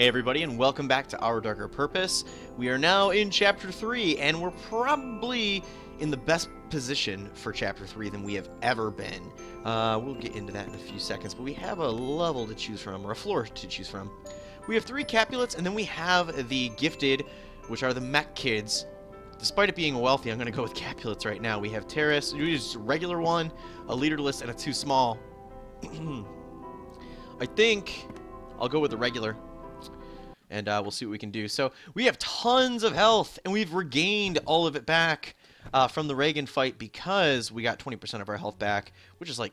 Hey everybody, and welcome back to Our Darker Purpose. We are now in Chapter 3, and we're probably in the best position for Chapter 3 than we have ever been. We'll get into that in a few seconds, but we have a level to choose from, or a floor to choose from. We have 3 Capulets, and then we have the Gifted, which are the Mech Kids. Despite it being wealthy, I'm going to go with Capulets right now. We have Terrace, just a regular one, a leaderless, and a too small. I think I'll go with the regular. And we'll see what we can do. So we have tons of health, and we've regained all of it back from the Reagan fight because we got 20% of our health back, which is like,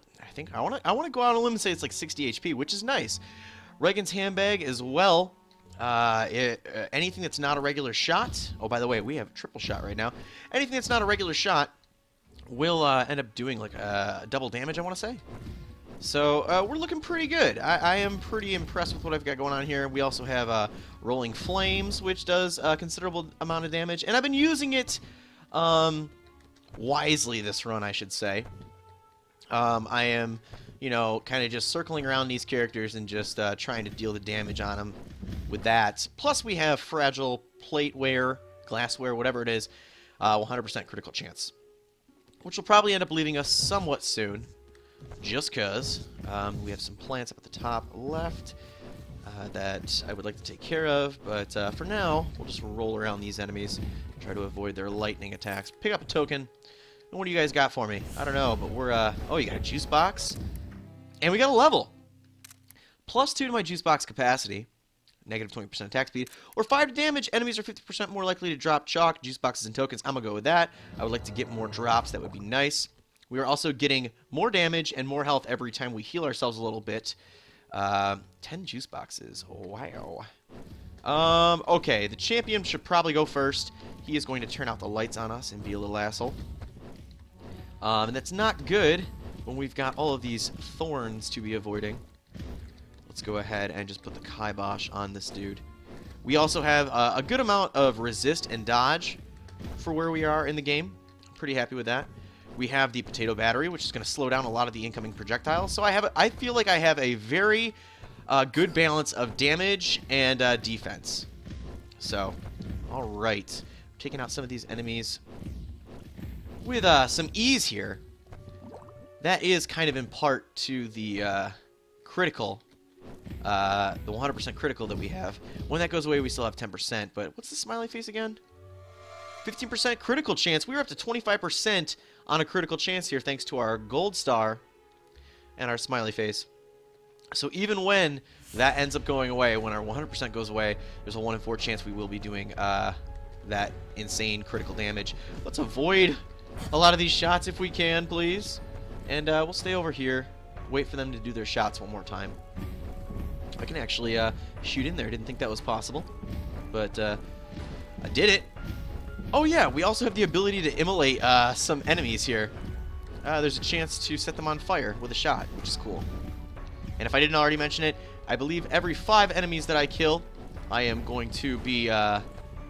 I want to go out on a limb and say it's like 60 HP, which is nice. Reagan's handbag as well. Anything that's not a regular shot. Oh, by the way, we have a triple shot right now. Anything that's not a regular shot will end up doing like double damage, I want to say. So, we're looking pretty good. I am pretty impressed with what I've got going on here. We also have Rolling Flames, which does a considerable amount of damage. And I've been using it wisely this run, I should say. I am, you know, kind of just circling around these characters and just trying to deal the damage on them with that. Plus, we have Fragile Plateware, Glassware, whatever it is, 100% critical chance. Which will probably end up leaving us somewhat soon. Just because we have some plants up at the top left that I would like to take care of, but for now, we'll just roll around these enemies, try to avoid their lightning attacks. Pick up a token. And what do you guys got for me? I don't know, but we're, oh, you got a juice box, and we got a level. +2 to my juice box capacity, negative 20% attack speed, or 5 to damage. Enemies are 50% more likely to drop chalk, juice boxes, and tokens. I'm gonna go with that. I would like to get more drops. That would be nice. We are also getting more damage and more health every time we heal ourselves a little bit. 10 juice boxes. Wow. Okay, the champion should probably go first. He is going to turn out the lights on us and be a little asshole. And that's not good when we've got all of these thorns to be avoiding. Let's go ahead and just put the kibosh on this dude. We also have a good amount of resist and dodge for where we are in the game. I'm pretty happy with that. We have the potato battery, which is going to slow down a lot of the incoming projectiles. So I feel like I have a very good balance of damage and defense. So, all right. Taking out some of these enemies with some ease here. That is kind of in part to the critical, the 100% critical that we have. When that goes away, we still have 10%. But what's the smiley face again? 15% critical chance. We were up to 25% on a critical chance here thanks to our gold star and our smiley face. So even when that ends up going away, when our 100% goes away, there's a 1 in 4 chance we will be doing that insane critical damage. Let's avoid a lot of these shots if we can, please. And we'll stay over here, wait for them to do their shots one more time. I can actually shoot in there. Didn't think that was possible, but I did it. Oh yeah, we also have the ability to immolate some enemies here. There's a chance to set them on fire with a shot, which is cool. And if I didn't already mention it, I believe every 5 enemies that I kill, I am going to be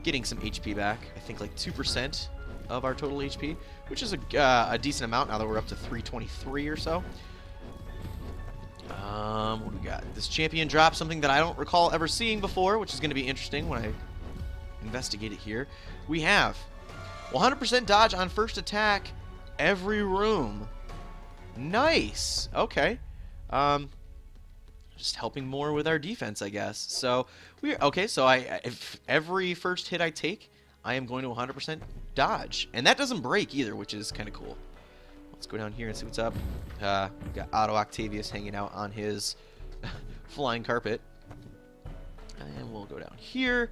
getting some HP back. I think like 2% of our total HP, which is a decent amount now that we're up to 323 or so. What do we got? This champion drops something that I don't recall ever seeing before, which is going to be interesting when I investigate it here. We have 100% dodge on first attack every room. Nice. Okay. Just helping more with our defense, I guess. So so if every first hit I take, I am going to 100% dodge, and that doesn't break either, which is kind of cool. Let's go down here and see what's up. We've got Otto Octavius hanging out on his flying carpet, and we'll go down here.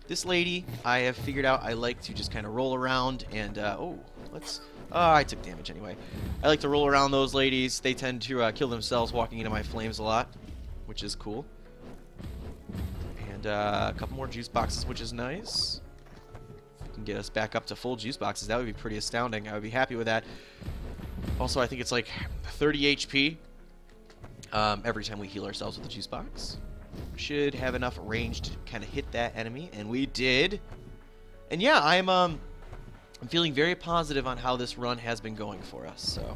This lady, I have figured out I like to just kind of roll around and, I took damage anyway. I like to roll around those ladies. They tend to kill themselves walking into my flames a lot, which is cool. And a couple more juice boxes, which is nice. If we can get us back up to full juice boxes, that would be pretty astounding. I would be happy with that. Also, I think it's like 30 HP every time we heal ourselves with a juice box. Should have enough range to kind of hit that enemy, and we did. And yeah, I'm feeling very positive on how this run has been going for us. So,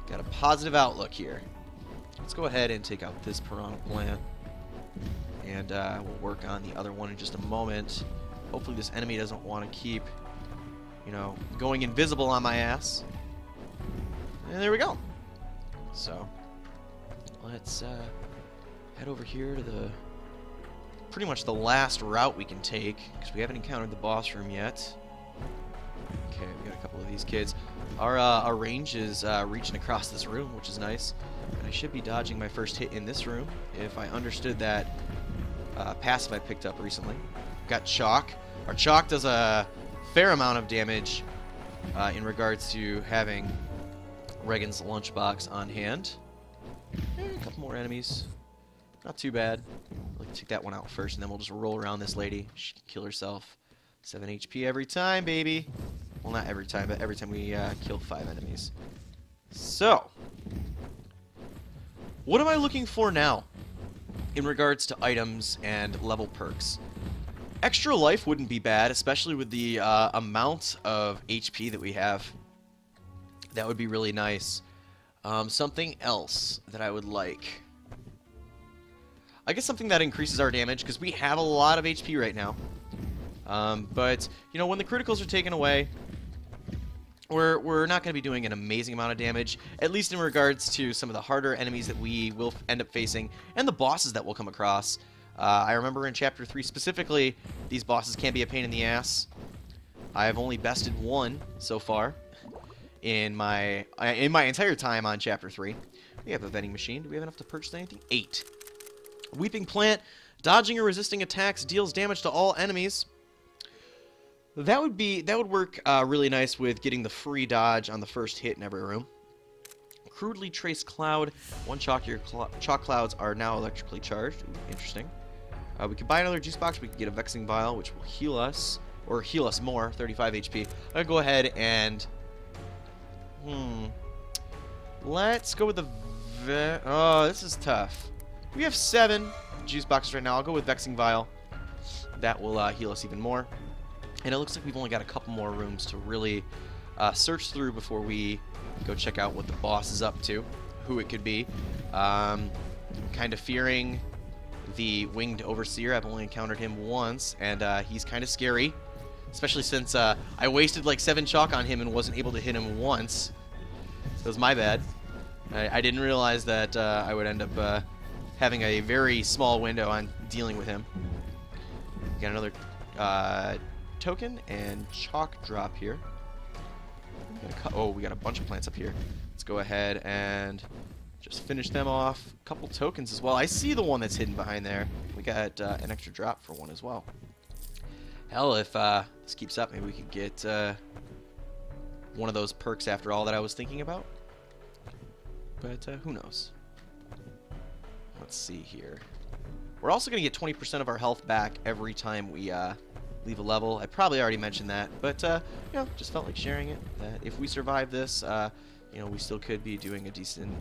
got a positive outlook here. Let's go ahead and take out this piranha plant. and we'll work on the other one in just a moment. Hopefully this enemy doesn't want to keep, you know, going invisible on my ass. And there we go. So, let's head over here to the pretty much the last route we can take, because we haven't encountered the boss room yet. Okay, we got a couple of these kids. Our range is reaching across this room, which is nice. And I should be dodging my first hit in this room, if I understood that passive I picked up recently. Got Chalk. Our Chalk does a fair amount of damage in regards to having Regan's lunchbox on hand. A couple more enemies. Not too bad. Let's take that one out first, and then we'll just roll around this lady. She can kill herself. 7 HP every time, baby. Well, not every time, but every time we kill 5 enemies. So, what am I looking for now in regards to items and level perks? Extra life wouldn't be bad, especially with the amount of HP that we have. That would be really nice. Something else that I would like. I guess something that increases our damage, because we have a lot of HP right now. But, you know, when the criticals are taken away, we're not going to be doing an amazing amount of damage, at least in regards to some of the harder enemies that we will end up facing, and the bosses that we'll come across. I remember in Chapter 3 specifically, these bosses can be a pain in the ass. I've only bested one so far in my entire time on Chapter 3. We have a vending machine. Do we have enough to purchase anything? 8. Weeping Plant. Dodging or resisting attacks deals damage to all enemies. That would work really nice with getting the free dodge on the first hit in every room. Crudely Traced Cloud. One chalk clouds are now electrically charged. Ooh, interesting. We could buy another juice box. We could get a Vexing Vial, which will heal us, or heal us more, 35 HP. I'll go ahead and let's go with the oh, this is tough. We have 7 juice boxes right now. I'll go with Vexing Vial. That will heal us even more. And it looks like we've only got a couple more rooms to really search through before we go check out what the boss is up to, who it could be. Kind of fearing the Winged Overseer. I've only encountered him once, and he's kind of scary, especially since I wasted like 7 chalk on him and wasn't able to hit him once. So it was my bad. I didn't realize that I would end up having a very small window on dealing with him. Got another token and chalk drop here. We got a bunch of plants up here. Let's go ahead and just finish them off. A couple tokens as well. I see the one that's hidden behind there. We got an extra drop for one as well. Hell, if this keeps up, maybe we could get one of those perks after all that I was thinking about. But who knows? Let's see here. We're also going to get 20% of our health back every time we leave a level. I probably already mentioned that, but you know, just felt like sharing it. That if we survive this, you know, we still could be doing a decent,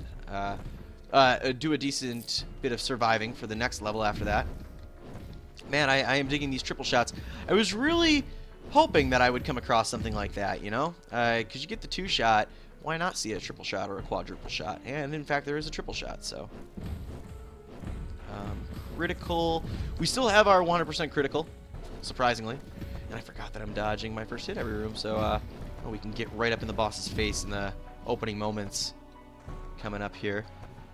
do a decent bit of surviving for the next level after that. Man, I am digging these triple shots. I was really hoping that I would come across something like that, you know, because you get the 2-shot. Why not see a triple shot or a quadruple shot? And in fact, there is a triple shot. So critical. We still have our 100% critical, surprisingly. And I forgot that I'm dodging my first hit every room, so we can get right up in the boss's face in the opening moments coming up here.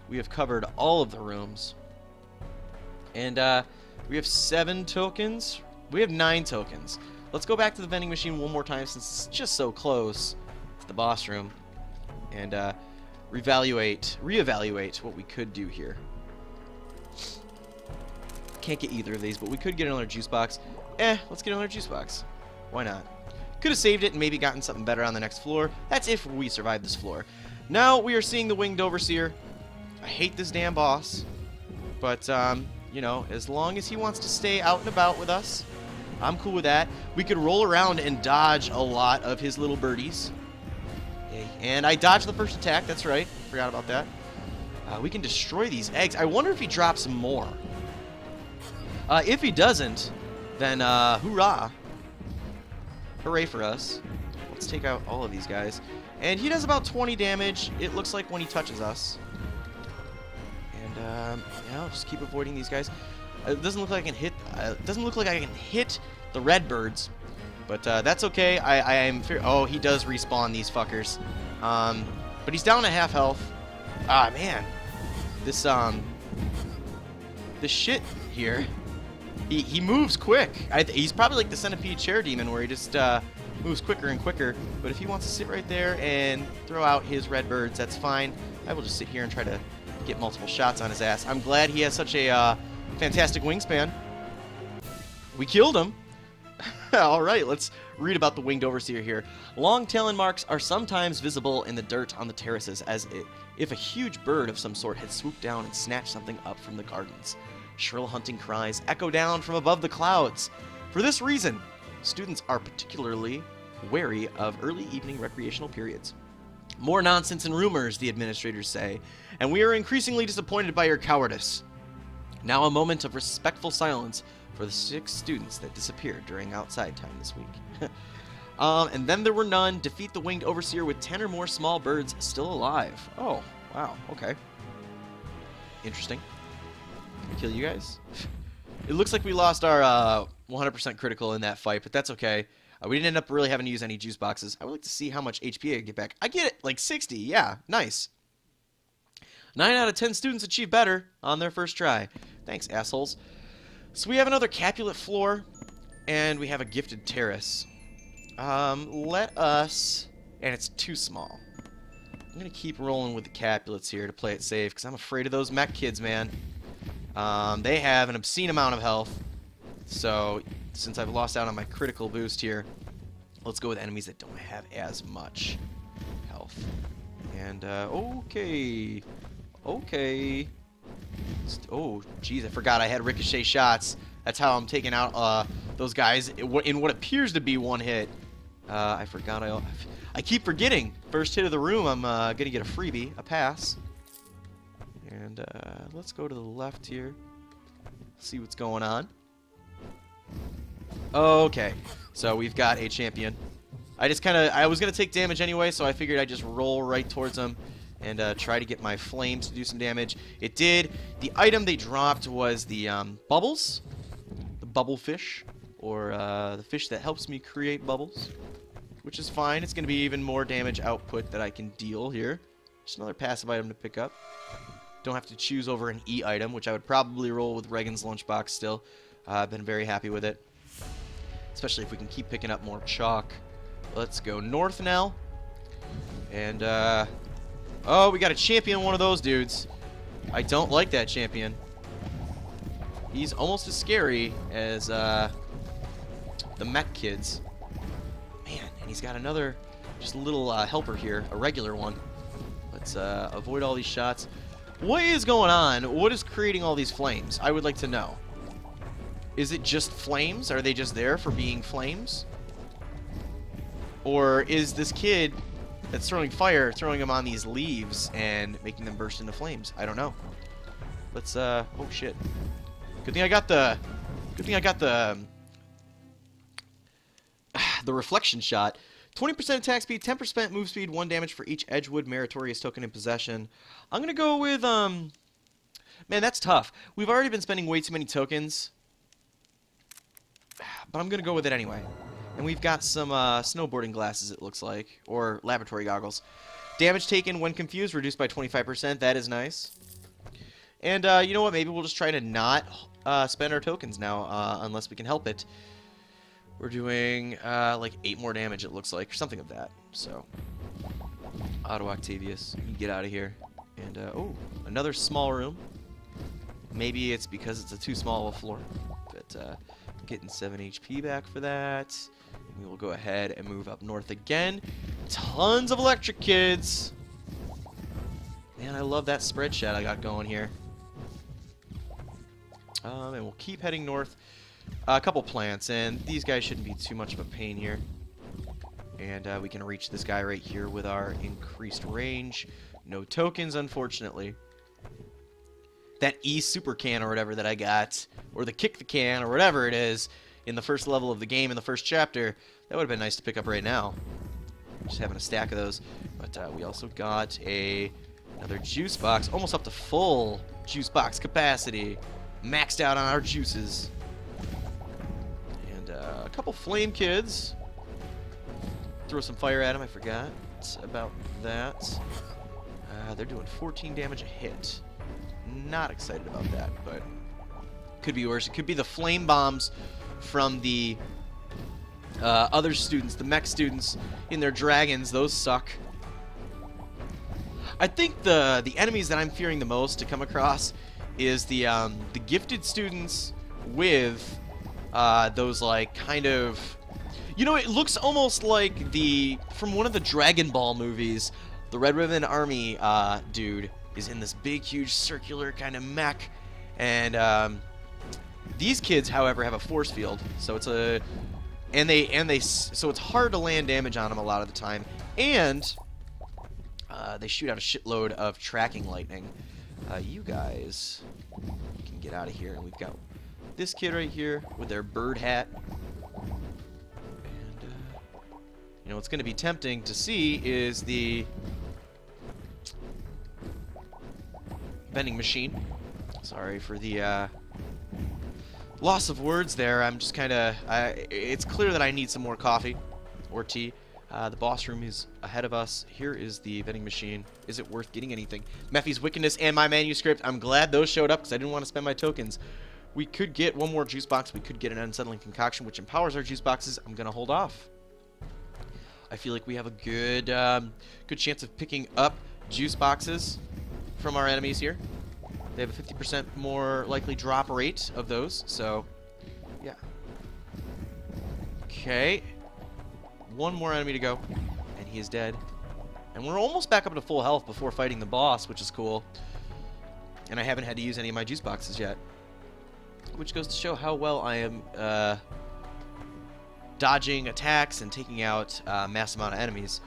We have covered all of the rooms. And we have 7 tokens. We have 9 tokens. Let's go back to the vending machine one more time since it's just so close to the boss room. And reevaluate what we could do here. Can't get either of these, but we could get another juice box. Let's get another juice box. Why not? Could have saved it and maybe gotten something better on the next floor. That's if we survive this floor. Now we are seeing the Winged Overseer. I hate this damn boss. But, you know, as long as he wants to stay out and about with us, I'm cool with that. We could roll around and dodge a lot of his little birdies. And I dodged the first attack, that's right. Forgot about that. We can destroy these eggs. I wonder if he drops more. If he doesn't, then hoorah. Hooray for us. Let's take out all of these guys. And he does about 20 damage, it looks like, when he touches us. And, yeah, I'll just keep avoiding these guys. It doesn't look like I can hit. It doesn't look like I can hit the red birds, but that's okay. I am. Oh, he does respawn these fuckers. But he's down to half health. Ah, man, this shit here. He moves quick. He's probably like the centipede chair demon, where he just moves quicker and quicker. But if he wants to sit right there and throw out his red birds, that's fine. I will just sit here and try to get multiple shots on his ass. I'm glad he has such a fantastic wingspan. We killed him. All right, let's read about the winged overseer here. Long talon marks are sometimes visible in the dirt on the terraces, as if a huge bird of some sort had swooped down and snatched something up from the gardens. Shrill hunting cries echo down from above the clouds. For this reason, students are particularly wary of early evening recreational periods. More nonsense and rumors, the administrators say, and we are increasingly disappointed by your cowardice. Now a moment of respectful silence for the 6 students that disappeared during outside time this week. And then there were none. Defeat the winged overseer with 10 or more small birds still alive. Oh, wow, okay. Interesting. Kill you guys? It looks like we lost our 100% critical in that fight, but that's okay. We didn't end up really having to use any juice boxes. I would like to see how much HP I get back. I get it, like 60. Yeah, nice. 9 out of 10 students achieve better on their first try. Thanks, assholes. So we have another Capulet floor, and we have a gifted terrace. Let us... And it's too small. I'm going to keep rolling with the Capulets here to play it safe, because I'm afraid of those mech kids, man. They have an obscene amount of health. So, since I've lost out on my critical boost here, let's go with enemies that don't have as much health. And, okay. Okay. Oh, jeez, I forgot I had ricochet shots. That's how I'm taking out those guys in what appears to be one hit. I forgot. I keep forgetting. First hit of the room, I'm going to get a freebie, a pass. And let's go to the left here. See what's going on. Okay, so we've got a champion. I was going to take damage anyway, so I figured I'd just roll right towards him and try to get my flames to do some damage. It did. The item they dropped was the bubbles, the bubble fish, or the fish that helps me create bubbles, which is fine. It's going to be even more damage output that I can deal here. Just another passive item to pick up. Don't have to choose over an E item, which I would probably roll with Regan's lunchbox still. I've been very happy with it, especially if we can keep picking up more chalk. Let's go north now. And, oh, we got a champion, one of those dudes. I don't like that champion. He's almost as scary as, the mech kids. Man, and he's got another, just a little, helper here, a regular one. Let's, avoid all these shots. What is going on? What is creating all these flames? I would like to know. Is it just flames? Are they just there for being flames? Or is this kid that's throwing fire throwing them on these leaves and making them burst into flames? I don't know. Let's oh shit. Good thing I got the the reflection shot. 20% attack speed, 10% move speed, 1 damage for each Edgewood meritorious token in possession. I'm going to go with man, that's tough. We've already been spending way too many tokens. But I'm going to go with it anyway. And we've got some snowboarding glasses, it looks like. Or laboratory goggles. Damage taken when confused, reduced by 25%. That is nice. And you know what? Maybe we'll just try to not spend our tokens now, unless we can help it. We're doing like 8 more damage, it looks like. Or something of that. So, Otto Octavius, you get out of here. And, oh, another small room. Maybe it's because it's a too small of a floor. But, getting 7 HP back for that. And we will go ahead and move up north again. Tons of electric kids. Man, I love that spread shot I got going here. And we'll keep heading north. A couple plants, and these guys shouldn't be too much of a pain here. And we can reach this guy right here with our increased range. No tokens, unfortunately. That E super can or whatever that I got, or the kick the can or whatever it is in the first level of the game in the first chapter, that would have been nice to pick up right now. Just having a stack of those. But we also got another juice box, almost up to full juice box capacity. maxed out on our juices. And a couple flame kids. Throw some fire at them, I forgot about that. They're doing 14 damage a hit. Not excited about that, but could be worse. It could be the flame bombs from the other students, the mech students in their dragons. Those suck. I think the enemies that I'm fearing the most to come across is the gifted students with those like kind of, you know, it looks almost like from one of the Dragon Ball movies. The Red Ribbon Army dude is in this big, huge, circular kind of mech, and these kids, however, have a force field, so it's so it's hard to land damage on them a lot of the time, and they shoot out a shitload of tracking lightning. You guys can get out of here, and we've got this kid right here with their bird hat. And you know what's going to be tempting to see is the vending machine. Sorry for the loss of words there. I'm just kind of... it's clear that I need some more coffee or tea. The boss room is ahead of us. Here is the vending machine. Is it worth getting anything? Mephi's Wickedness and my manuscript. I'm glad those showed up because I didn't want to spend my tokens. We could get one more juice box. We could get an unsettling concoction, which empowers our juice boxes. I'm going to hold off. I feel like we have a good good chance of picking up juice boxes from our enemies here. They have a 50% more likely drop rate of those, so yeah. Okay. One more enemy to go, and he is dead. And we're almost back up to full health before fighting the boss, which is cool. And I haven't had to use any of my juice boxes yet, which goes to show how well I am dodging attacks and taking out a mass amount of enemies.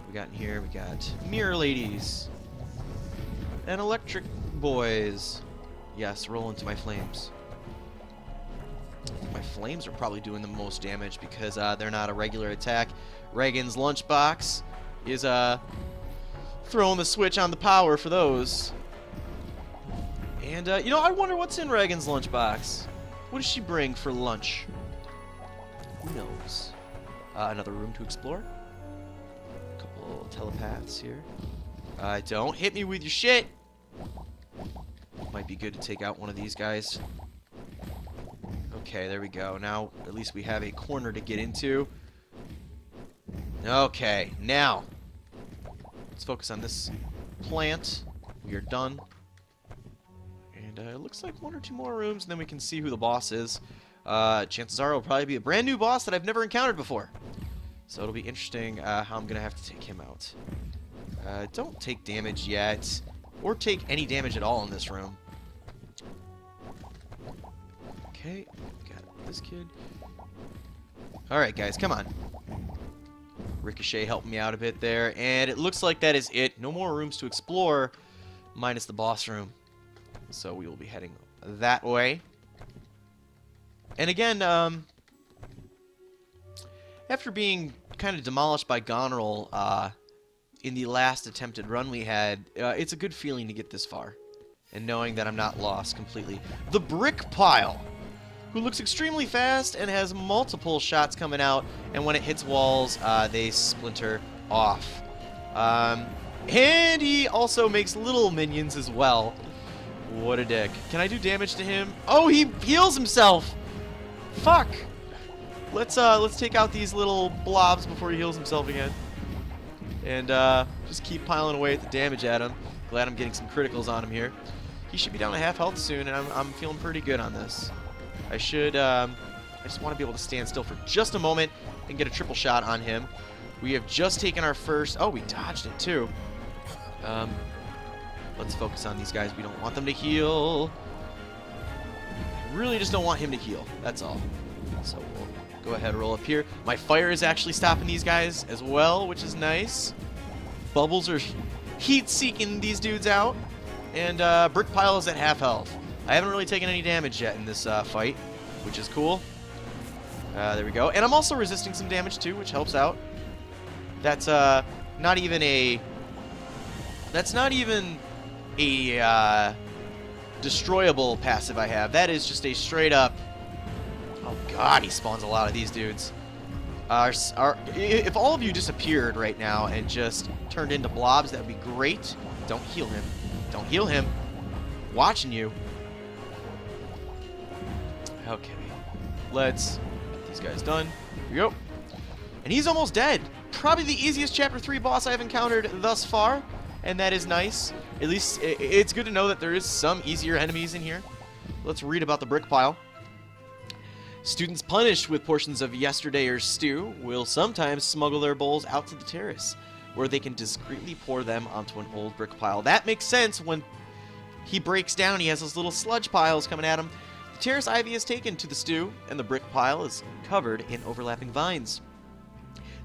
We got in here, we got mirror ladies and electric boys. Yes, roll into my flames. My flames are probably doing the most damage because they're not a regular attack. Reagan's lunchbox is throwing the switch on the power for those. And you know, I wonder what's in Reagan's lunchbox. What does she bring for lunch? Who knows? Another room to explore. A couple telepaths here. Don't hit me with your shit. Might be good to take out one of these guys. Okay, there we go. Now, at least we have a corner to get into. Okay, now, let's focus on this plant. We are done. And it looks like one or two more rooms, and then we can see who the boss is. Chances are it'll probably be a brand new boss that I've never encountered before. So it'll be interesting how I'm going to have to take him out. Don't take damage yet, or take any damage at all in this room. Okay, got this kid. Alright, guys, come on. Ricochet helped me out a bit there, and it looks like that is it. No more rooms to explore, minus the boss room. So we will be heading that way. And again, after being kind of demolished by Goneril in the last attempted run we had, it's a good feeling to get this far. And knowing that I'm not lost completely. The Brick Pile, who looks extremely fast and has multiple shots coming out, and when it hits walls, they splinter off. And he also makes little minions as well. What a dick. Can I do damage to him? Oh, he heals himself! Fuck! Let's take out these little blobs before he heals himself again. And just keep piling away at the damage at him. Glad I'm getting some criticals on him here. He should be down to half health soon, and I'm feeling pretty good on this. I should, I just want to be able to stand still for just a moment and get a triple shot on him. We have just taken our first... Oh, we dodged it, too. Let's focus on these guys. We don't want them to heal. Really just don't want him to heal. That's all. So we'll go ahead and roll up here. My fire is actually stopping these guys as well, which is nice. Bubbles are heat-seeking these dudes out. And Brick Pile is at half health. I haven't really taken any damage yet in this fight, which is cool. There we go. And I'm also resisting some damage too, which helps out. That's not even a... That's not even a destroyable passive I have. That is just a straight up... Oh god, he spawns a lot of these dudes. If all of you disappeared right now and just turned into blobs, that would be great. Don't heal him. Don't heal him. Watching you. Okay. Let's get these guys done. Here we go. And he's almost dead. Probably the easiest Chapter 3 boss I've encountered thus far. And that is nice. At least it's good to know that there is some easier enemies in here. Let's read about the brick pile. Students punished with portions of yesterday's stew will sometimes smuggle their bowls out to the terrace, where they can discreetly pour them onto an old brick pile. That makes sense. When he breaks down, he has those little sludge piles coming at him. The terrace ivy is taken to the stew, and the brick pile is covered in overlapping vines.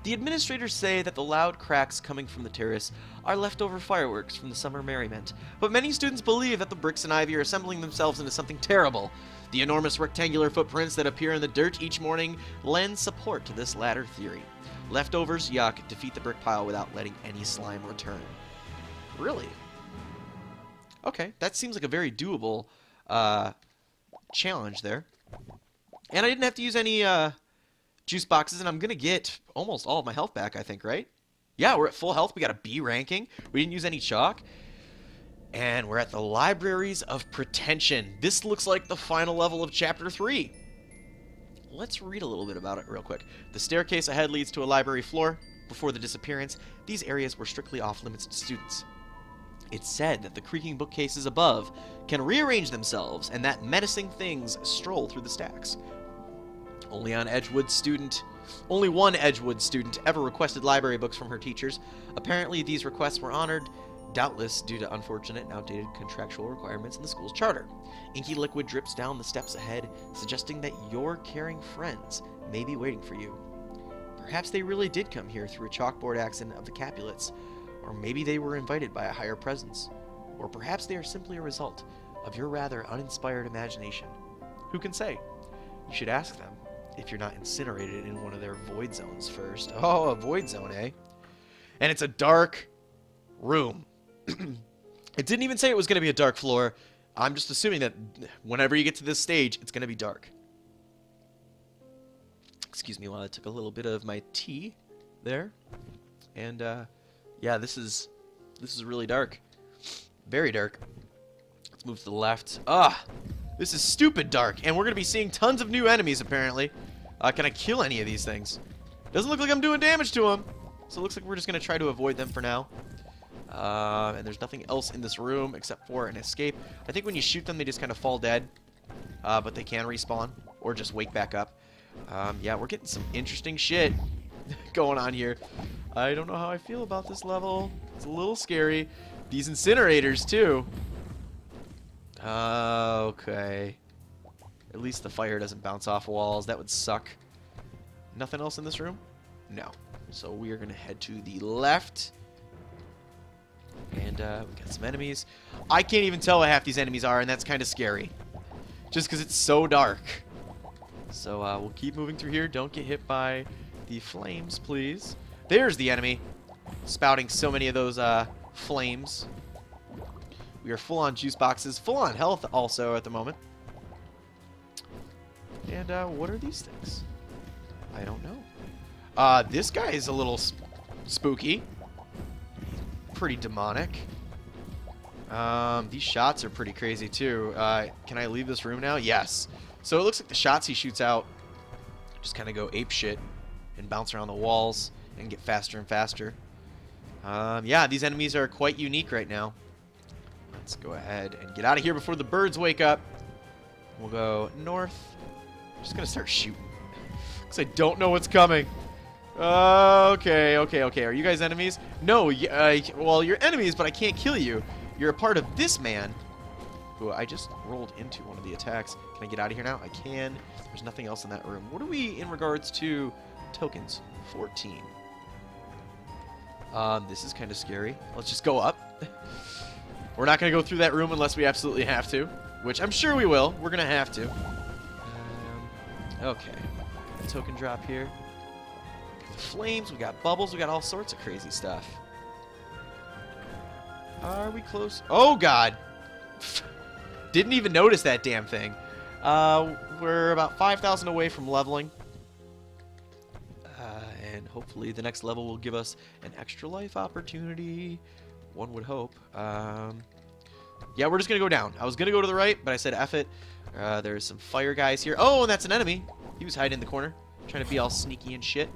The administrators say that the loud cracks coming from the terrace are leftover fireworks from the summer merriment, but many students believe that the bricks and ivy are assembling themselves into something terrible. The enormous rectangular footprints that appear in the dirt each morning lend support to this latter theory. Leftovers, yuck, defeat the brick pile without letting any slime return. Really? Okay, that seems like a very doable challenge there. And I didn't have to use any juice boxes, and I'm going to get almost all of my health back, I think, right? Yeah, we're at full health. We got a B ranking. We didn't use any chalk. And we're at the Libraries of Pretension. This looks like the final level of Chapter 3. Let's read a little bit about it real quick. The staircase ahead leads to a library floor. Before the disappearance, these areas were strictly off-limits to students. It's said that the creaking bookcases above can rearrange themselves, and that menacing things stroll through the stacks. Only one Edgewood student ever requested library books from her teachers. Apparently, these requests were honored, doubtless due to unfortunate and outdated contractual requirements in the school's charter. Inky liquid drips down the steps ahead, suggesting that your caring friends may be waiting for you. Perhaps they really did come here through a chalkboard accident of the Capulets, or maybe they were invited by a higher presence, or perhaps they are simply a result of your rather uninspired imagination. Who can say? You should ask them if you're not incinerated in one of their void zones first. Oh, a void zone, eh? And it's a dark room. It didn't even say it was going to be a dark floor. I'm just assuming that whenever you get to this stage, it's going to be dark. Excuse me while I took a little bit of my tea there. And, yeah, this is really dark. Very dark. Let's move to the left. This is stupid dark. And we're going to be seeing tons of new enemies, apparently. Can I kill any of these things? Doesn't look like I'm doing damage to them. So it looks like we're just going to try to avoid them for now. And there's nothing else in this room except for an escape. I think when you shoot them, they just kind of fall dead. But they can respawn or just wake back up. Yeah, we're getting some interesting shit going on here. I don't know how I feel about this level. It's a little scary. These incinerators, too. Okay. At least the fire doesn't bounce off walls. That would suck. Nothing else in this room? No. So we are going to head to the left. And we got some enemies. I can't even tell what half these enemies are, and that's kind of scary. Just because it's so dark. So we'll keep moving through here. Don't get hit by the flames, please. There's the enemy. Spouting so many of those flames. We are full on juice boxes. Full on health also at the moment. And what are these things? I don't know. This guy is a little spooky. Pretty demonic. These shots are pretty crazy too. Can I leave this room now? Yes. So it looks like the shots he shoots out just kind of go ape shit and bounce around the walls and get faster and faster. Yeah, these enemies are quite unique right now. Let's go ahead and get out of here before the birds wake up. We'll go north. I'm just gonna start shooting because I don't know what's coming. Okay. Are you guys enemies? No, well, you're enemies, but I can't kill you. You're a part of this man who I just rolled into one of the attacks. Can I get out of here now? I can. There's nothing else in that room. What are we in regards to tokens? 14. This is kind of scary. Let's just go up. We're not going to go through that room unless we absolutely have to, which I'm sure we will. We're going to have to. Okay. Got a token drop here. Got the flames. We got bubbles. We got all sorts of crazy stuff. Are we close? Oh, God. Didn't even notice that damn thing. We're about 5,000 away from leveling. And hopefully the next level will give us an extra life opportunity. One would hope. Yeah, we're just going to go down. I was going to go to the right, but I said F it. There's some fire guys here. Oh, and that's an enemy. He was hiding in the corner, trying to be all sneaky and shit.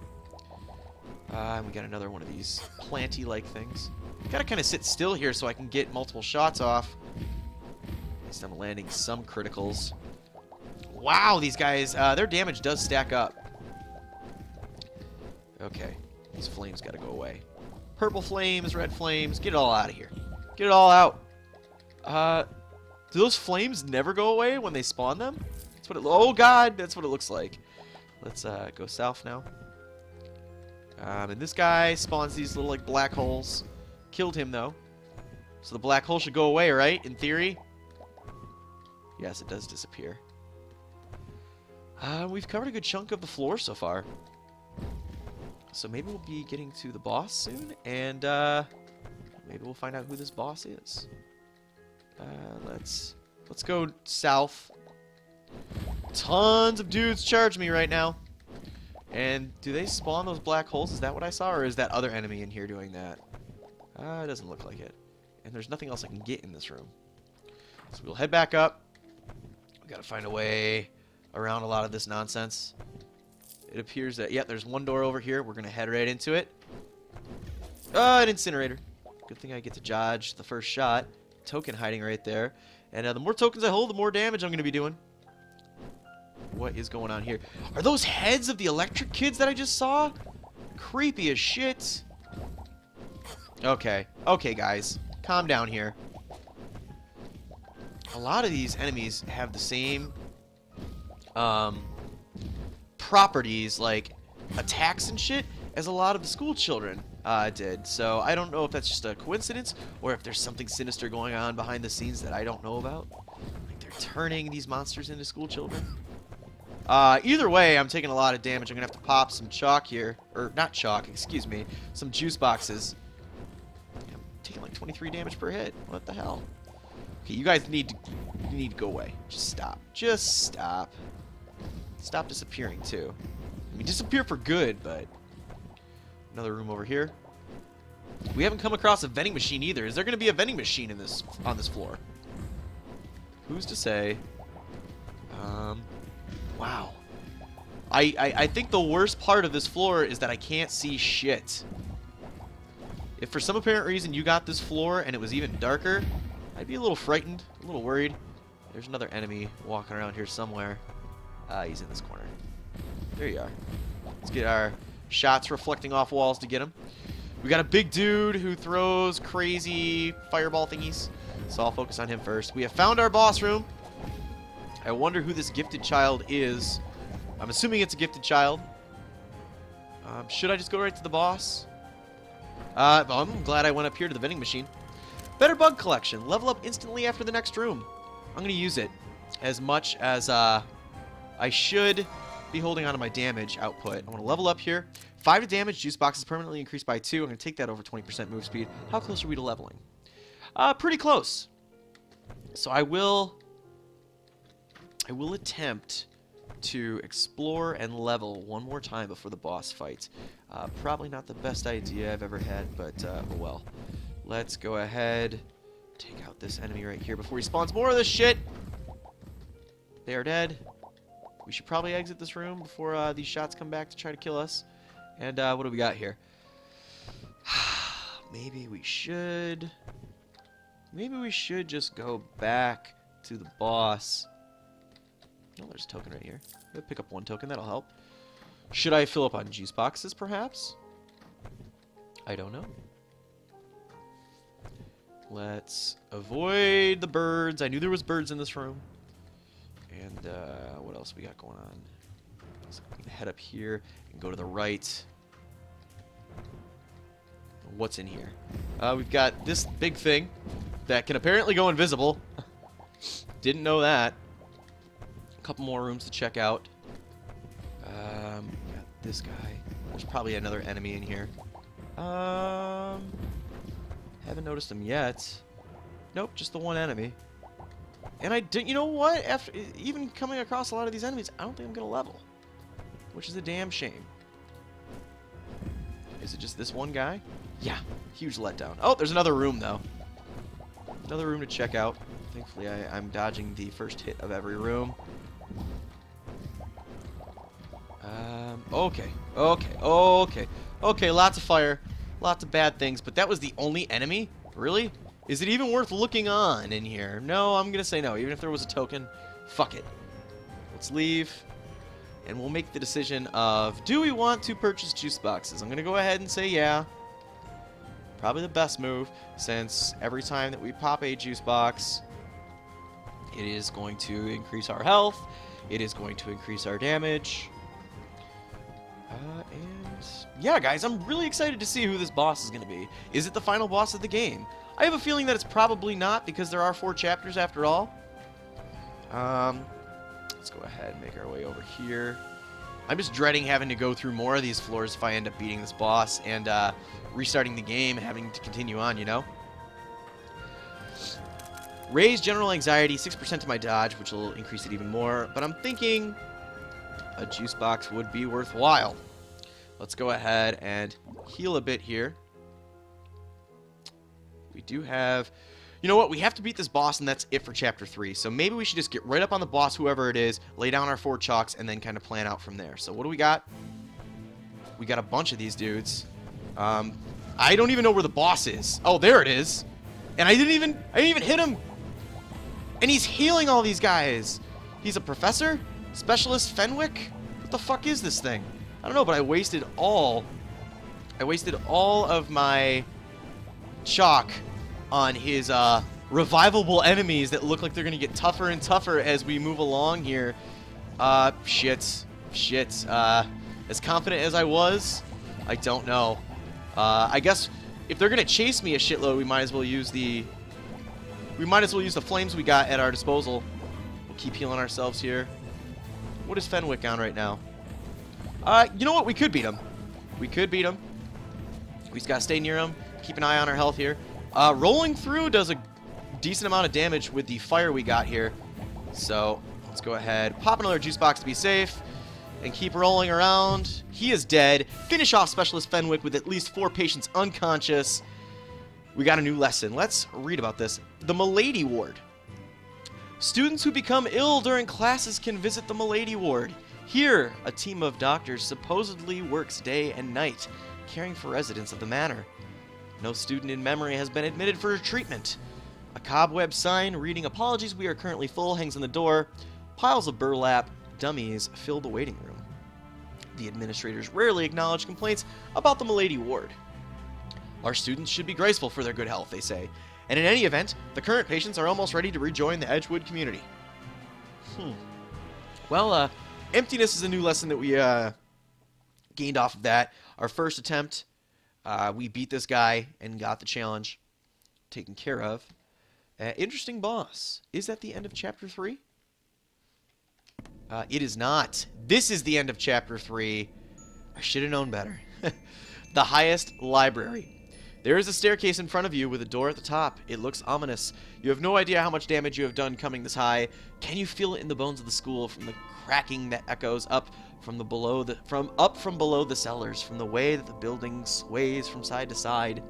And we got another one of these planty-like things. Gotta kind of sit still here so I can get multiple shots off. At least I'm landing some criticals. Wow, these guys, their damage does stack up. Okay, these flames gotta go away. Purple flames, red flames, get it all out of here. Get it all out. Do those flames never go away when they spawn them? That's what it. Oh God, that's what it looks like. Let's go south now. And this guy spawns these little like black holes. Killed him though, so the black hole should go away, right? In theory. Yes, it does disappear. We've covered a good chunk of the floor so far. So maybe we'll be getting to the boss soon, and maybe we'll find out who this boss is. Let's go south. Tons of dudes charge me right now. And do they spawn those black holes? Is that what I saw, or is that other enemy in here doing that? It doesn't look like it. And there's nothing else I can get in this room. So we'll head back up. We gotta find a way around a lot of this nonsense. It appears that, yeah, there's one door over here. We're gonna head right into it. An incinerator. Good thing I get to dodge the first shot. Token hiding right there. And the more tokens I hold, the more damage I'm gonna be doing. What is going on here? Are those heads of the electric kids that I just saw? Creepy as shit. Okay. Okay, guys. Calm down here. A lot of these enemies have the same properties, like attacks and shit, as a lot of the school children did. So I don't know if that's just a coincidence or if there's something sinister going on behind the scenes that I don't know about. Like they're turning these monsters into school children. Either way, I'm taking a lot of damage. I'm going to have to pop some chalk here. Or, not chalk, excuse me. Some juice boxes. I'm taking like 23 damage per hit. What the hell? Okay, you guys need to go away. Just stop. Just stop. Stop disappearing, too. I mean, disappear for good, but... Another room over here. We haven't come across a vending machine either. Is there going to be a vending machine on this floor? Who's to say? Wow. I think the worst part of this floor is that I can't see shit. If for some apparent reason you got this floor and it was even darker, I'd be a little frightened, a little worried. There's another enemy walking around here somewhere. He's in this corner. There you are. Let's get our shots reflecting off walls to get him. We got a big dude who throws crazy fireball thingies, so I'll focus on him first. We have found our boss room. I wonder who this gifted child is. I'm assuming it's a gifted child. Should I just go right to the boss? I'm glad I went up here to the vending machine. Better bug collection. Level up instantly after the next room. I'm going to use it as much as I should be holding on to my damage output. I want to level up here. 5 to damage. Juice box is permanently increased by 2. I'm going to take that over 20% move speed. How close are we to leveling? Pretty close. So I will attempt to explore and level one more time before the boss fight. Probably not the best idea I've ever had, but oh well. Let's go ahead, take out this enemy right here before he spawns more of this shit. They are dead. We should probably exit this room before these shots come back to try to kill us. And what do we got here? Maybe we should just go back to the boss. Oh, there's a token right here. I'll pick up one token, that'll help. Should I fill up on juice boxes, perhaps? I don't know. Let's avoid the birds. I knew there was birds in this room. And what else we got going on? So I'm gonna head up here and go to the right. What's in here? We've got this big thing that can apparently go invisible. Didn't know that. A couple more rooms to check out. Got this guy. There's probably another enemy in here. Haven't noticed him yet. Nope, just the one enemy. And I did, you know what? After even coming across a lot of these enemies, I don't think I'm gonna level, which is a damn shame. Is it just this one guy? Yeah, huge letdown. Oh, there's another room though. Another room to check out. Thankfully, I'm dodging the first hit of every room. Okay, lots of fire, lots of bad things, but that was the only enemy? Really? Is it even worth looking on in here? No, I'm gonna say no. Even if there was a token, fuck it. Let's leave, and we'll make the decision of, do we want to purchase juice boxes? I'm gonna go ahead and say yeah. Probably the best move, since every time that we pop a juice box, it is going to increase our health, it is going to increase our damage. And yeah, guys, I'm really excited to see who this boss is going to be. Is it the final boss of the game? I have a feeling that it's probably not, because there are 4 chapters after all. Let's go ahead and make our way over here. I'm just dreading having to go through more of these floors if I end up beating this boss and restarting the game and having to continue on, you know? Raise general anxiety, 6% to my dodge, which will increase it even more. But I'm thinking a juice box would be worthwhile. Let's go ahead and heal a bit here. We do have... You know what? We have to beat this boss, and that's it for Chapter 3. So maybe we should just get right up on the boss, whoever it is, lay down our 4 chalks, and then kind of plan out from there. So what do we got? We got a bunch of these dudes. I don't even know where the boss is. Oh, there it is. And I didn't even hit him. And he's healing all these guys. He's a professor? Specialist Fenwick? What the fuck is this thing? I don't know, but I wasted all of my chalk on his revivable enemies that look like they're gonna get tougher and tougher as we move along here. Shit. As confident as I was, I don't know. I guess if they're gonna chase me a shitload, we might as well use the flames we got at our disposal. We'll keep healing ourselves here. What is Fenwick on right now? You know what? We could beat him. We just gotta stay near him. Keep an eye on our health here. Rolling through does a decent amount of damage with the fire we got here. So let's go ahead, pop another juice box to be safe, and keep rolling around. He is dead. Finish off Specialist Fenwick with at least 4 patients unconscious. We got a new lesson. Let's read about this. The Milady Ward. Students who become ill during classes can visit the Milady Ward. Here, a team of doctors supposedly works day and night, caring for residents of the manor. No student in memory has been admitted for treatment. A cobweb sign reading, "Apologies, we are currently full," hangs on the door. Piles of burlap dummies fill the waiting room. The administrators rarely acknowledge complaints about the Milady Ward. Our students should be graceful for their good health, they say. And in any event, the current patients are almost ready to rejoin the Edgewood community. Well, emptiness is a new lesson that we gained off of that. Our first attempt, we beat this guy and got the challenge taken care of. Interesting boss. Is that the end of Chapter 3? It is not. This is the end of Chapter 3. I should have known better. The highest library. There is a staircase in front of you with a door at the top. It looks ominous. You have no idea how much damage you have done coming this high. Can you feel it in the bones of the school, from the cracking that echoes up from below the cellars, from the way that the building sways from side to side?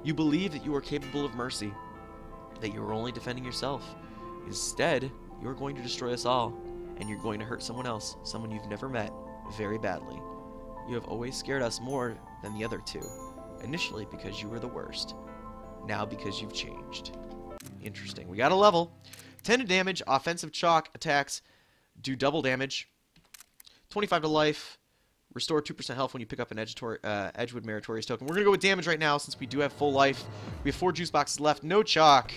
You believe that you are capable of mercy, that you are only defending yourself. Instead, you are going to destroy us all, and you're going to hurt someone else, someone you've never met, very badly. You have always scared us more than the other 2. Initially because you were the worst. Now because you've changed. Interesting. We got a level. 10 to damage. Offensive chalk attacks do double damage. 25 to life. Restore 2% health when you pick up an Edgewood Meritorious token. We're going to go with damage right now since we do have full life. We have 4 juice boxes left. No chalk.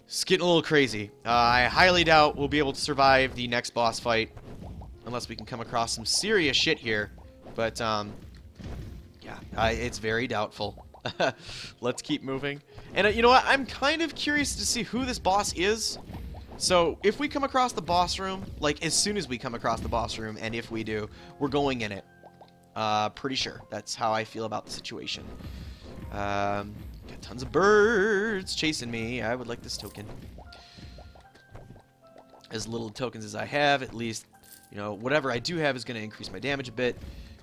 It's getting a little crazy. I highly doubt we'll be able to survive the next boss fight unless we can come across some serious shit here. But, yeah, it's very doubtful. Let's keep moving. And you know what? I'm kind of curious to see who this boss is. So if we come across the boss room, like as soon as we come across the boss room, and if we do, we're going in it. Pretty sure. That's how I feel about the situation. Got tons of birds chasing me. I would like this token. as little tokens as I have. At least, you know, whatever I do have is going to increase my damage a bit.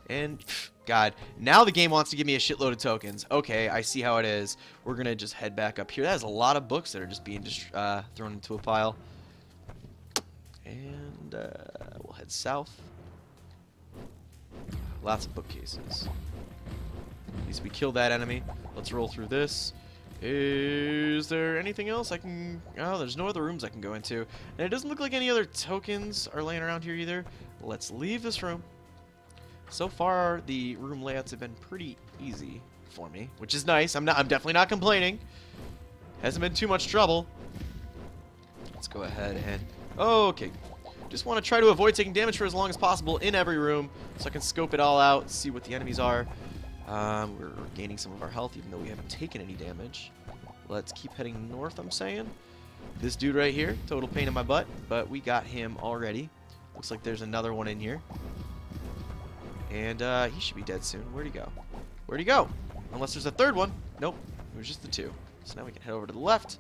And, God, now the game wants to give me a shitload of tokens. Okay, I see how it is. We're going to just head back up here. That is a lot of books that are just being thrown into a pile. And we'll head south. Lots of bookcases. At least we killed that enemy. Let's roll through this. Is there anything else I can... Oh, there's no other rooms I can go into. And it doesn't look like any other tokens are laying around here either. Let's leave this room. So far, the room layouts have been pretty easy for me, which is nice. I'm definitely not complaining. Hasn't been too much trouble. Let's go ahead and... Okay. Just want to try to avoid taking damage for as long as possible in every room, so I can scope it all out, see what the enemies are. We're gaining some of our health, even though we haven't taken any damage. Let's keep heading north, I'm saying. This dude right here, total pain in my butt, but we got him already. Looks like there's another one in here. And he should be dead soon. Where'd he go? Where'd he go? Unless there's a third one. Nope, it was just the two. So now we can head over to the left.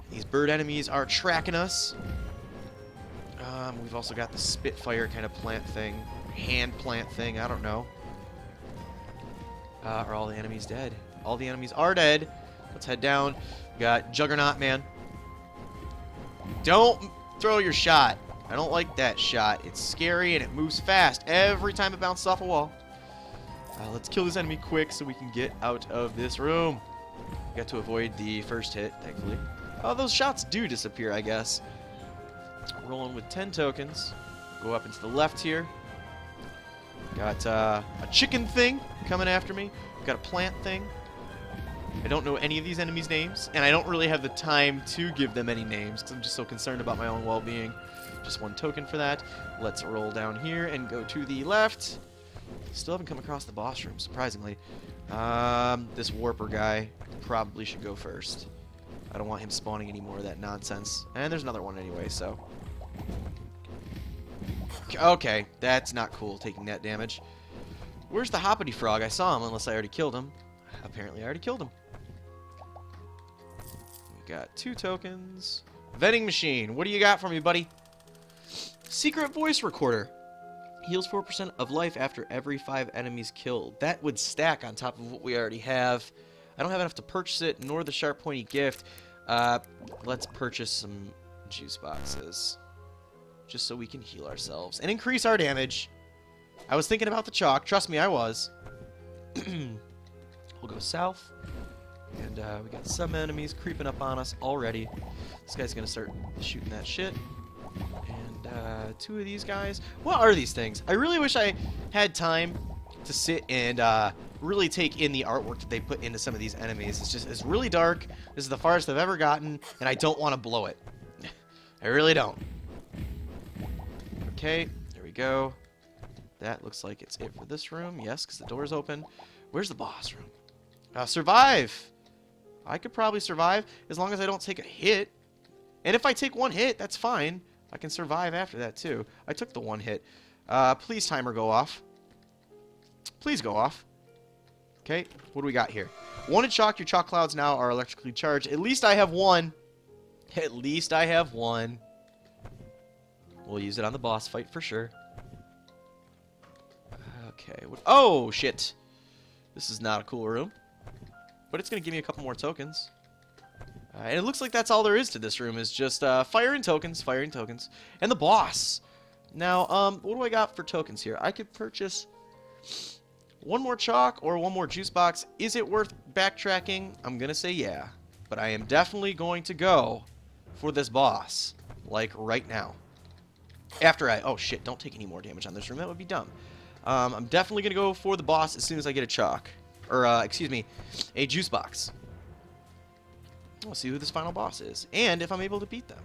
These bird enemies are tracking us. We've also got the Spitfire kind of plant thing. Hand plant thing, I don't know. Are all the enemies dead? All the enemies are dead. Let's head down. We got Juggernaut Man. Don't throw your shot. I don't like that shot. It's scary and it moves fast every time it bounces off a wall. Let's kill this enemy quick so we can get out of this room. We got to avoid the first hit, thankfully. Oh, those shots do disappear, I guess. Rolling with 10 tokens. Go up into the left here. Got a chicken thing coming after me. Got a plant thing. I don't know any of these enemies' names, and I don't really have the time to give them any names because I'm just so concerned about my own well-being. Just 1 token for that. Let's roll down here and go to the left. Still haven't come across the boss room, surprisingly. This warper guy probably should go first. I don't want him spawning any more of that nonsense. And there's another one anyway, so... Okay, that's not cool, taking that damage. Where's the hoppity frog? I saw him, unless I already killed him. Apparently I already killed him. We got 2 tokens. Vending machine, what do you got for me, buddy? Secret voice recorder. Heals 4% of life after every 5 enemies killed. That would stack on top of what we already have. I don't have enough to purchase it, nor the sharp pointy gift. Let's purchase some juice boxes. Just so we can heal ourselves and increase our damage. I was thinking about the chalk. Trust me, I was. We'll go south. And we got some enemies creeping up on us already. This guy's going to start shooting that shit. And 2 of these guys. What are these things? I really wish I had time to sit and really take in the artwork that they put into some of these enemies. It's really dark. This is the farthest I've ever gotten, and I don't want to blow it. I really don't. Okay, there we go. That looks like it's it for this room. Yes, because the door's open. Where's the boss room? Survive. I could probably survive as long as I don't take a hit. And if I take 1 hit, that's fine. I can survive after that, too. I took the 1 hit. Please, timer, go off. Please go off. Okay, what do we got here? Wanted chalk. Your chalk clouds now are electrically charged. At least I have 1. At least I have 1. We'll use it on the boss fight for sure. Okay. Oh, shit. This is not a cool room. But it's going to give me a couple more tokens. And it looks like that's all there is to this room, is just fire and tokens, fire and tokens. And the boss. Now, what do I got for tokens here? I could purchase 1 more chalk or 1 more juice box. Is it worth backtracking? I'm going to say yeah. But I am definitely going to go for this boss. Like, right now. After I... Oh, shit. Don't take any more damage on this room. That would be dumb. I'm definitely going to go for the boss as soon as I get a chalk. Or, excuse me, a juice box. We'll see who this final boss is. And if I'm able to beat them.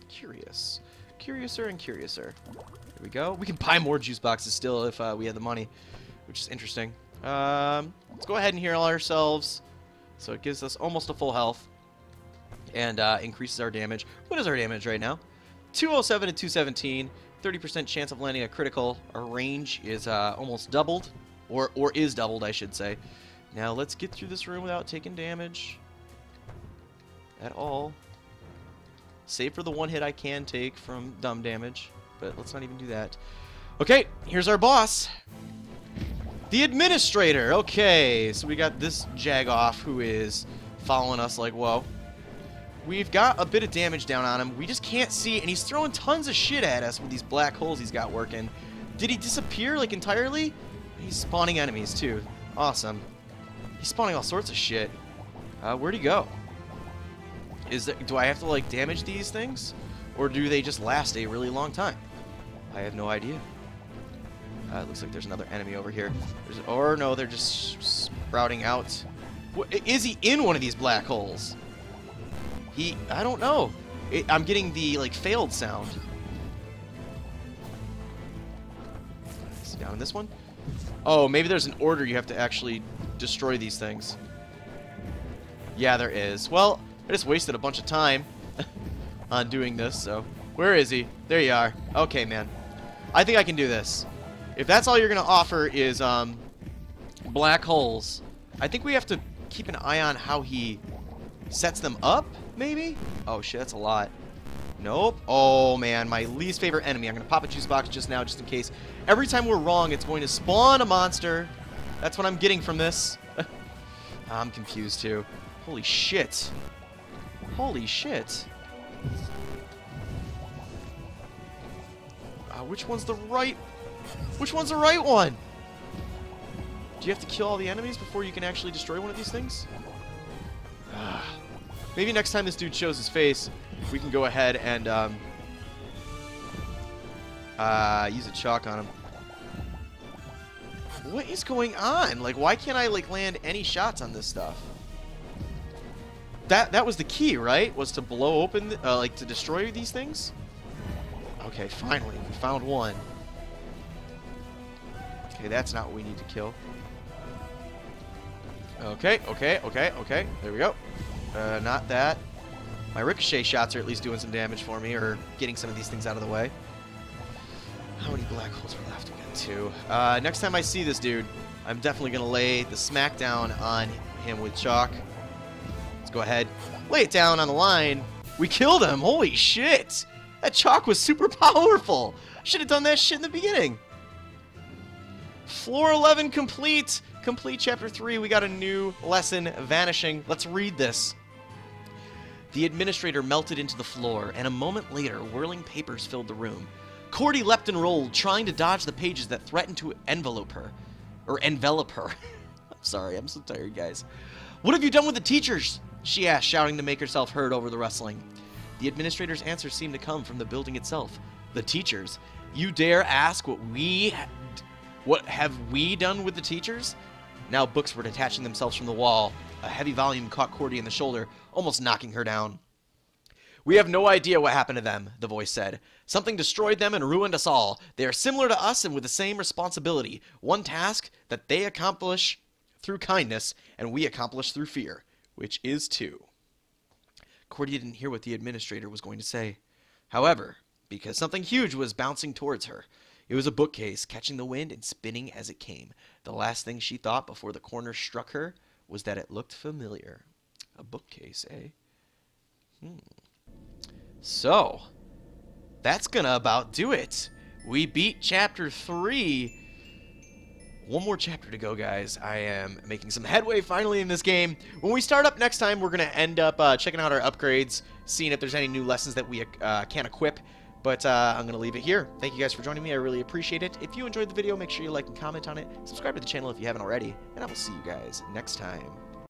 Curious. Curiouser and curiouser. Here we go. We can buy more juice boxes still if we have the money. Which is interesting. Let's go ahead and heal ourselves. So it gives us almost a full health. And increases our damage. What is our damage right now? 207 to 217. 30% chance of landing a critical. Our range is almost doubled. Or is doubled, I should say. Now let's get through this room without taking damage. At all. Save for the one hit I can take from dumb damage, but let's not even do that. Okay, here's our boss. The Administrator. Okay, so we got this Jagoff who is following us like, whoa. We've got a bit of damage down on him. We just can't see, and he's throwing tons of shit at us with these black holes he's got working. Did he disappear, like, entirely? He's spawning enemies, too. Awesome. He's spawning all sorts of shit. Where'd he go? Do I have to, like, damage these things? Or do they just last a really long time? I have no idea. It looks like there's another enemy over here. Or, no, they're just sprouting out. Is he in one of these black holes? I don't know. I'm getting the, like, failed sound. Is he down in this one? Oh, maybe there's an order you have to actually destroy these things. Yeah, there is. Well, I just wasted a bunch of time on doing this, so... Where is he? There you are. Okay, man. I think I can do this. If that's all you're going to offer is, black holes, I think we have to keep an eye on how he sets them up, maybe? Oh, shit, that's a lot. Nope. Oh, man, my least favorite enemy. I'm going to pop a juice box just now, just in case. Every time we're wrong, it's going to spawn a monster. That's what I'm getting from this. I'm confused, too. Holy shit. Holy shit. Which one's the right... Which one's the right one? Do you have to kill all the enemies before you can actually destroy one of these things? Maybe next time this dude shows his face, we can go ahead and use a chalk on him. What is going on? Like, why can't I, like, land any shots on this stuff? That was the key, right? Was to blow open, like, to destroy these things? Okay, finally, we found one. Okay, that's not what we need to kill. Okay, okay, okay, okay. There we go. Not that. My ricochet shots are at least doing some damage for me, or getting some of these things out of the way. How many black holes are left? We got 2. Next time I see this dude, I'm definitely going to lay the smackdown on him with chalk. Let's go ahead. Lay it down on the line. We killed him. Holy shit. That chalk was super powerful. Should have done that shit in the beginning. Floor 11 complete. Complete chapter 3. We got a new lesson, Vanishing. Let's read this. The Administrator melted into the floor, and a moment later, whirling papers filled the room. Cordy leapt and rolled, trying to dodge the pages that threatened to envelope her. Or envelop her. I'm sorry, I'm so tired, guys. What have you done with the teachers? She asked, shouting to make herself heard over the rustling. The Administrator's answer seemed to come from the building itself. The teachers? You dare ask what have we done with the teachers? Now books were detaching themselves from the wall. A heavy volume caught Cordy in the shoulder, almost knocking her down. We have no idea what happened to them, the voice said. Something destroyed them and ruined us all. They are similar to us and with the same responsibility. One task that they accomplish through kindness and we accomplish through fear, which is 2. Cordy didn't hear what the Administrator was going to say. However, because something huge was bouncing towards her. It was a bookcase, catching the wind and spinning as it came. The last thing she thought before the corner struck her was that it looked familiar. A bookcase, eh? So, that's gonna about do it. We beat chapter 3. One more chapter to go, guys. I am making some headway finally in this game. When we start up next time, we're going to end up checking out our upgrades, seeing if there's any new lessons that we can equip. But I'm going to leave it here. Thank you guys for joining me. I really appreciate it. If you enjoyed the video, make sure you like and comment on it. Subscribe to the channel if you haven't already. And I will see you guys next time.